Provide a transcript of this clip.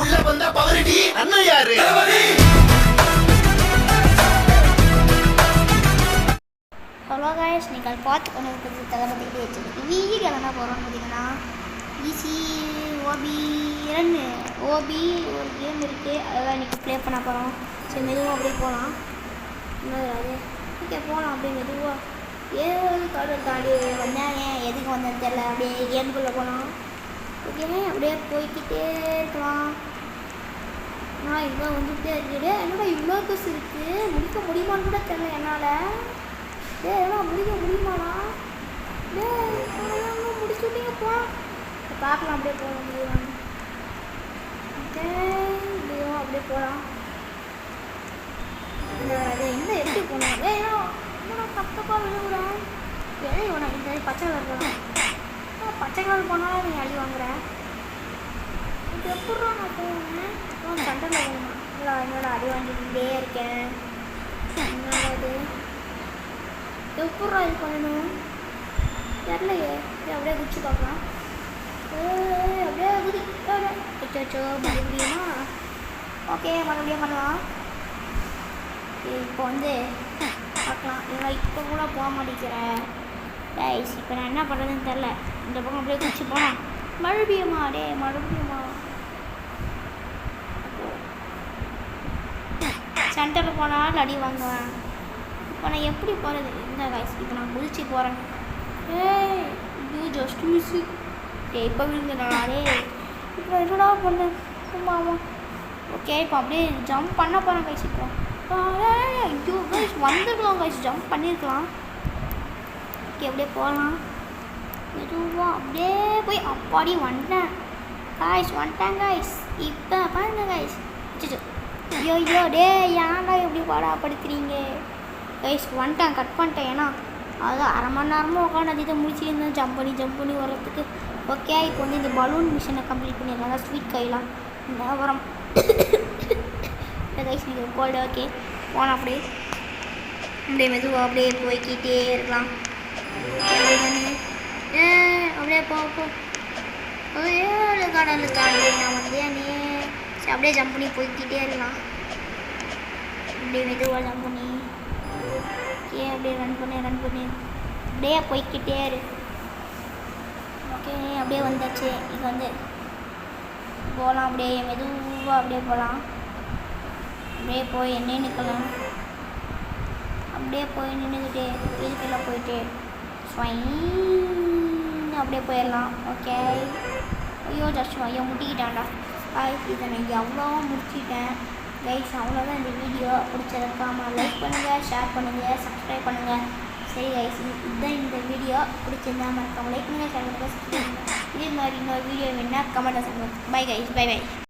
உள்ள வந்த பவரடி அண்ணன் யாரு? ஹலோ காய்ஸ், நீங்கள் பார்த்து கொண்டு இருக்கிறது தளபதி வீடியோ என்ன போகிறோம்னு பார்த்தீங்கன்னா ஈஸி ஓபி 2 ஓபி ஒரு கேம் இருக்குது, அதெல்லாம் இன்றைக்கி ப்ளே பண்ண போகிறோம். சரி மெதுவாக அப்படியே போகலாம். அது ஓகே போகலாம் அப்படியே மெதுவாக. ஏதாவது கடல் தாண்டி வந்தேன், ஏன் எதுக்கு வந்தேன்னு தெரியல. அப்படியே கேமுக்குள்ளே போகலாம். ஓகே அப்படியே போய்கிட்டே இருக்கலாம். நான் இவ்வளோ வந்துகிட்டே இருக்குது. என்னோட இவ்வளோ பஸ் இருக்குது, முடிக்க முடியுமான்னு கூட தெரியல என்னால். எல்லாம் முடிக்க முடியுமாண்ணா? முடிச்சு விட்டீங்கப்பா. பார்க்கலாம் அப்படியே போக முடியும். முடியும் அப்படியே போகலாம். அது எங்கே எப்படி போகணும்? ஏன்னா தப்பா விழுவுறேன். ஏன் இவனை இந்த பச்சை கலர் போகலாம். பச்சை கலர் போனாலும் நீ அடி வாங்குறேன். இது எப்படா நான் போவேன்? சண்டையில் போகணுமா? இல்லை என்னோட அடி வாங்கிக்கிட்டே இருக்கேன். என்னது எப்படா இது பண்ணணும் தெரிலையே. அப்படியே குச்சி பார்க்கலாம். அப்படியே குதிச்சோ மறுபடியுமா? ஓகே மறுபடியும் பண்ணலாம். இப்போ வந்து பார்க்கலாம். இல்லை இப்போ கூட போக மாட்டேங்கிறேன் கைஸ். இப்போ நான் என்ன பண்ணுறதுன்னு தெரில. இந்த பக்கம் அப்படியே குச்சி போனேன். மறுபடியுமா? மறுபடியுமா? சென்டரில் போனால் அடி வாங்குவேன். இப்போ நான் எப்படி போகிறது? இந்த கைஸ் இப்போ நான் குதிச்சு போகிறேன். ஐயோ ஜஸ்ட் மிஸ்ஸு. இப்போ விழுந்துடாடே. இப்போ என்னடா பண்ணேன்? ஆமாம் ஓகே இப்போ அப்படியே ஜம்ப் பண்ண போகிறேன் கைஸ். இப்போ ஐயோ கைஸ் வந்துடலாம் கைஸ், ஜம்ப் பண்ணியிருக்கலாம். ஓகே அப்படியே போகலாம் மெதுவாக. அப்படியே போய் அப்பாடி வந்துட்டேன் கைஸ். இப்போ பாருங்க கைஸ். ஐயோ ஏன்டா எப்படி பாடாப்படுத்துறீங்க கைஸ்? வந்துட்டேன், கட் பண்ணிட்டேன். ஏன்னா அது அரை மணி நேரமாக உட்காந்து அதிக முடிச்சுருந்தேன் ஜம்ப் பண்ணி வர்றதுக்கு. ஓகே இப்போ வந்து இந்த பலூன் மிஷினை கம்ப்ளீட் பண்ணிடலாம். அதான் ஸ்வீட் கைலாம் இந்த வரம் கைஸ் நீங்கள் கோல்டு. ஓகே போனால் அப்படியே மெதுவாக அப்படியே போய்கிட்டே இருக்கலாம். அப்படியே போ கடலுக்கு நான் வந்து சரி அப்படியே ஜம்ப் பண்ணி போய்கிட்டே இருக்கலாம். அப்படியே மெதுவாக ஜம்ப் பண்ணி அப்படியே ரன் பண்ணி அப்படியே போய்கிட்டே இரு. ஓகே அப்படியே வந்தாச்சு. இது வந்து போகலாம். அப்படியே மெதுவாக அப்படியே போகலாம். அப்படியே போய் நின்றுக்கலாம். அப்படியே போய் நின்றுக்கிட்டே இதுக்கெல்லாம் போயிட்டு அப்படியே போயிடலாம். ஓகே ஐயோ முட்டிக்கிட்டான்டா இதை நான் எவ்வளோ முடிச்சிட்டேன் கைஸ். அவ்வளோதான் இந்த வீடியோ. பிடிச்சிருக்காம லைக் பண்ணுங்கள், ஷேர் பண்ணுங்கள், சப்ஸ்கிரைப் பண்ணுங்கள். சரி கைஸ் இதுதான் இந்த வீடியோ. பிடிச்சிருந்தா மறக்காம லைக் பண்ணுங்கள், ஷேர் பண்ணுங்கள், சப்ஸ்கிரைப் பண்ணுங்கள். இதே மாதிரி இன்னொரு வீடியோ வேணால் கமெண்ட்டில் சொல்லுங்கள். Bye guys, by.